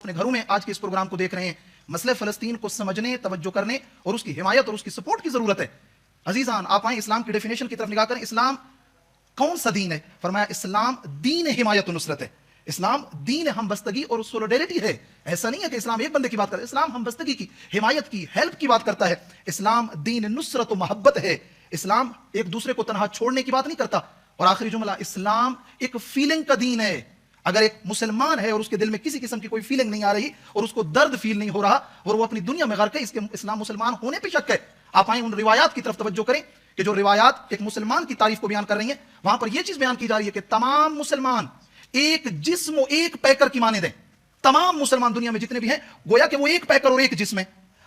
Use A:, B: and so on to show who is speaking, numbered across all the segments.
A: اپنے گھروں میں آج کے اس پروگرام کو دیکھ رہے ہیں، مسئلہ فلسطین کو سمجھنے، توجہ کرنے اور اس کی حمایت اور اس کی سپورٹ کی ضرورت ہے۔ عزیزان، آپ آئیں اسلام کی ڈیفینیشن کی طرف نگاہ کریں۔ اسلام کون سا دین ہے؟ فرمایا اسلام دین حمایت و نصرت ہے، اسلام دین ہم بستگی اور سولیڈیرٹی ہے۔ ایسا نہیں ہے کہ اسلام ایک بندے کی بات کرتا ہے، اسلام ہم بستگی کی، حمایت کی، ہیلپ کی بات کرتا ہے۔ اسلام دین نصرت و محبت ہے، اسلام ایک دوسرے کو تنہا چھوڑنے کی بات نہیں کرتا۔ اور آخری جملہ، اسلام ایک فیلنگ کا دین ہے۔ اگر ایک مسلمان ہے اور اس کے دل میں کسی قسم کی کوئی فیلنگ نہیں آ رہی اور اس کو درد فیل نہیں ہو رہا اور وہ اپنی دنیا میں غرق ہے، اس کے اسلام مسلمان ہونے پہ شک ہے۔ آپ آئیں ان روایات کی طرف توجہ کریں کہ جو روایات ایک مسلمان کی تعریف کو بیان کر رہی ہیں، وہاں پر یہ چیز بیان کی جا رہی ہے کہ تمام مسلمان ایک جسم و ایک پیکر کی مانند ہیں۔ تمام مسلمان دنیا میں جتنے بھی ہیں گویا کہ وہ ایک پیکر اور ایک جسم ہے۔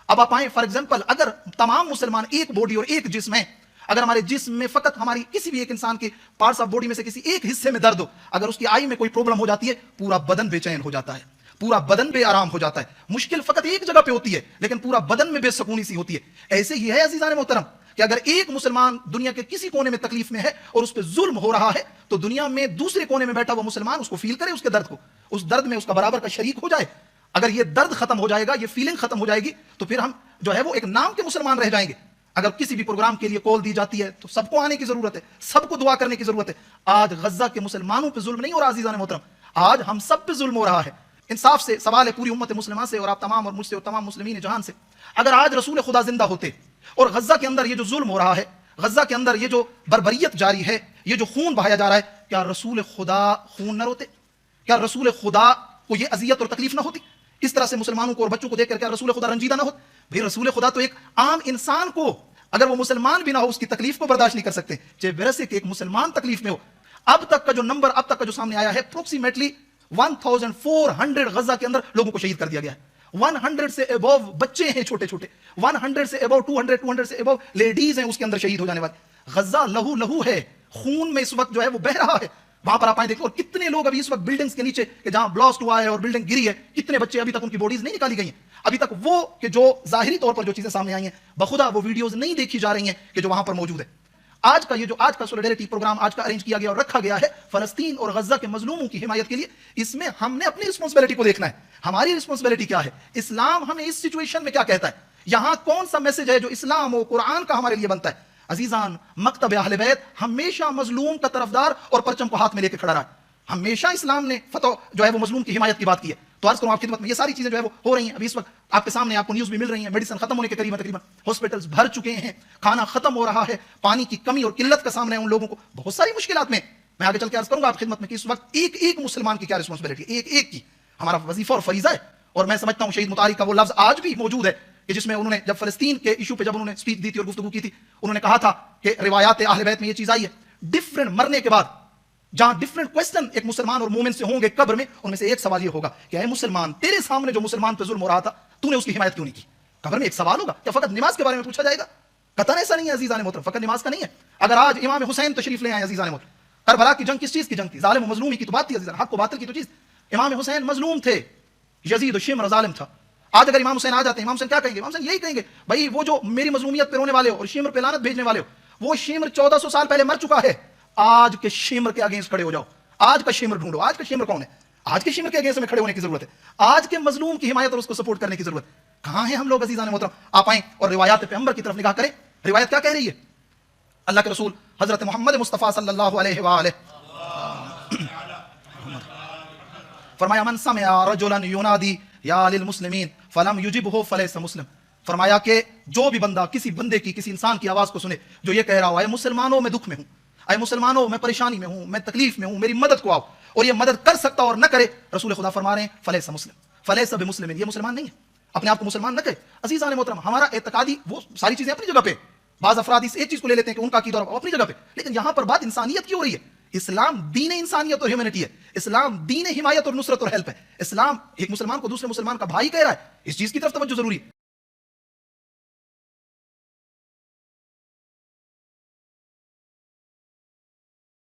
A: اب آپ آئیں فار ایگزامپل، اگر تمام مسلمان ایک باڈی اور ایک جسم ہے، اگر ہمارے جسم میں فقط ہماری کسی بھی ایک انسان کے پارٹس آف باڈی میں سے کسی ایک حصے میں درد ہو، اگر اس کی آئی میں کوئی پرابلم ہو جاتی ہے، پورا بدن بے چین ہو جاتا ہے، پورا بدن بے آرام ہو جاتا ہے۔ مشکل فقط ایک جگہ پہ ہوتی ہے لیکن پورا بدن میں بے سکونی سی ہوتی ہے۔ ایسے ہی ہے عزیزان محترم کہ اگر ایک مسلمان دنیا کے کسی کونے میں تکلیف میں ہے اور اس پہ ظلم ہو رہا ہے تو دنیا میں دوسرے کونے میں بیٹھا وہ مسلمان اس کو فیل کرے، اس کے درد کو، اس درد میں اس کا برابر کا شریک ہو جائے۔ اگر یہ درد ختم ہو جائے گا، یہ فیلنگ ختم ہو جائے گی تو پھر ہم جو ہے وہ ایک نام کے مسلمان رہ جائیں گے۔ اگر کسی بھی پروگرام کے لیے کال دی جاتی ہے تو سب کو آنے کی ضرورت ہے، سب کو دعا کرنے کی ضرورت ہے۔ آج غزہ کے مسلمانوں پہ ظلم نہیں ہو رہا عزیزان محترم، آج ہم سب پہ ظلم ہو رہا ہے۔ انصاف سے سوال ہے پوری امت مسلمہ سے اور آپ تمام اور مجھ سے اور تمام مسلمین جہان سے، اگر آج رسول خدا زندہ ہوتے اور غزہ کے اندر یہ جو ظلم ہو رہا ہے، غزہ کے اندر یہ جو بربریت جاری ہے، یہ جو خون بہایا جا رہا ہے، کیا رسول خدا خون نہ روتے؟ کیا رسول خدا کو یہ اذیت اور تکلیف نہ ہوتی؟ اس طرح سے مسلمانوں کو اور بچوں کو دیکھ کر کیا رسول خدا رنجیدہ نہ ہوتے؟ بھئی رسول خدا تو ایک عام انسان کو، اگر وہ مسلمان بھی نہ ہو، اس کی تکلیف کو برداشت نہیں کر سکتے، چاہے ویسے کہ ایک مسلمان تکلیف میں ہو۔ اب تک کا جو نمبر اب تک کا جو سامنے آیا ہے اپروکسیمیٹلی 1400 غزہ کے اندر لوگوں کو شہید کر دیا گیا ہے۔ 100 سے ابو بچے ہیں چھوٹے چھوٹے، 100 سے ابو 200 سے ابو لیڈیز ہیں اس کے اندر شہید ہو جانے والے۔ غزہ لہو لہو ہے، خون میں اس وقت جو ہے وہ بہ رہا ہے۔ وہاں پر آپ آئیں دیکھیں، اور کتنے لوگ ابھی اس وقت بلڈنگز کے نیچے کہ جہاں بلاسٹ ہوا ہے اور بلڈنگ گری ہے، کتنے بچے ابھی تک ان کی باڈیز نہیں نکالی گئی ہیں۔ ابھی تک وہ کہ جو ظاہری طور پر جو چیزیں سامنے آئی ہیں بخدا وہ ویڈیوز نہیں دیکھی جا رہی ہیں کہ جو وہاں پر موجود ہے۔ آج کا یہ جو آج کا سولیڈیرٹی پروگرام آج کا ارینج کیا گیا اور رکھا گیا ہے فلسطین اور غزہ کے مظلوموں کی حمایت کے لیے، اس میں ہم نے اپنی رسپانسبلٹی کو دیکھنا ہے۔ ہماری رسپانسبلٹی کیا ہے؟ اسلام ہمیں اس سچویشن میں کیا کہتا ہے؟ یہاں کون سا میسج ہے جو اسلام و قرآن کا ہمارے لیے بنتا ہے؟ عزیزان، مکتب اہل بیت ہمیشہ مظلوم کا طرفدار اور پرچم کو ہاتھ میں لے کے کھڑا رہا ہے۔ ہمیشہ اسلام نے فتح جو ہے وہ مظلوم کی حمایت کی بات کی ہے۔ تو عرض کروں آپ کی خدمت میں یہ ساری چیزیں جو ہے وہ ہو رہی ہیں ابھی اس وقت آپ کے سامنے، آپ کو نیوز بھی مل رہی ہیں، میڈیسن ختم ہونے کے قریب ہے، تقریباً ہاسپٹلز بھر چکے ہیں، کھانا ختم ہو رہا ہے، پانی کی کمی اور قلت کا سامنا ہے ان لوگوں کو، بہت ساری مشکلات میں۔ میں آگے چل کے عرض کروں گا آپ کی خدمت میں کہ اس وقت ایک ایک مسلمان کی کیا رسپانسبلٹی ہے، ایک ایک کی ہمارا وظیفہ اور فریضہ ہے۔ اور میں سمجھتا ہوں شہید مطارق کا وہ لفظ آج بھی موجود ہے کہ جس میں انہوں نے جب فلسطین کے ایشو پہ جب انہوں نے اسپیچ دی تھی اور گفتگو کی تھی، انہوں نے کہا تھا کہ روایات اہل بیت میں یہ چیز آئی ہے، ڈفرنٹ مرنے کے بعد جہاں ڈفرنٹ کوسچن ایک مسلمان اور مومن سے ہوں گے قبر میں، ان میں سے ایک سوال یہ ہوگا کہ اے مسلمان، تیرے سامنے جو مسلمان پہ ظلم ہو رہا تھا تو نے اس کی حمایت کیوں نہیں کی؟ قبر میں ایک سوال ہوگا۔ کیا فقط نماز کے بارے میں پوچھا جائے گا؟ قطعاً ایسا نہیں ہے عزیزان محترم، فقط نماز کا نہیں ہے۔ اگر آج امام حسین تشریف لے آئے عزیزان محترم، کربلا کی جنگ کس چیز کی جنگ تھی؟ ظالم و مظلوم کی تو بات تھی عزیزان، حق و باطل کی تو چیز۔ امام حسین مظلوم تھے، یزید و شمر ظالم تھا۔ آج اگر امام حسین آ جاتے ہیں، امام حسین کیا کہیں گے؟ امام حسین یہی کہیں گے، بھائی وہ جو میری مظلومیت پہ رونے والے ہو اور شمر پہ لعنت بھیجنے والے ہو، وہ شمر 1400 سال پہلے مر چکا ہے، آج کے شمر کے اگینسٹ کھڑے ہو جاؤ، آج کا شمر ڈھونڈو۔ آج کا شمر کون ہے؟ آج کے شمر کے اگینسٹ میں کھڑے ہونے کی ضرورت ہے، آج کے مظلوم کی حمایت اور اس کو سپورٹ کرنے کی ضرورت ہے۔ کہاں ہیں ہم لوگ عزیزان محترم؟ آپ آئیں اور روایات پیغمبر کی طرف نگاہ کریں۔ روایت کیا کہہ رہی ہے؟ اللہ کے رسول حضرت محمد مصطفیٰ صلی اللہ علیہ وآلہ فرمایا، من سمع رجلا ینادی یا للمسلمین فلم یجبہ فلیس مسلم۔ فرمایا کہ جو بھی بندہ کسی بندے کی، کسی انسان کی آواز کو سنے جو یہ کہہ رہا ہو، اے مسلمانوں میں دکھ میں ہوں، اے مسلمانوں میں پریشانی میں ہوں، میں تکلیف میں ہوں، میری مدد کو آؤ، اور یہ مدد کر سکتا اور نہ کرے، رسول خدا فرما رہے ہیں فلیس مسلم، فلیس بمسلم، یہ مسلمان نہیں ہے، اپنے آپ کو مسلمان نہ کہے۔ عزیزان محترم، ہمارا اعتقادی وہ ساری چیزیں اپنی جگہ پہ، بعض افراد اس ایک چیز کو لے لیتے ہیں کہ ان کا عقیدہ اپنی جگہ پہ، لیکن یہاں پر بات انسانیت کی ہو رہی ہے۔ اسلام دین انسانیت اور ہیومینٹی ہے، اسلام دین حمایت اور نصرت اور ہیلپ ہے۔ اسلام ایک مسلمان کو دوسرے مسلمان کا بھائی کہہ رہا ہے، اس چیز کی طرف توجہ ضروری ہے۔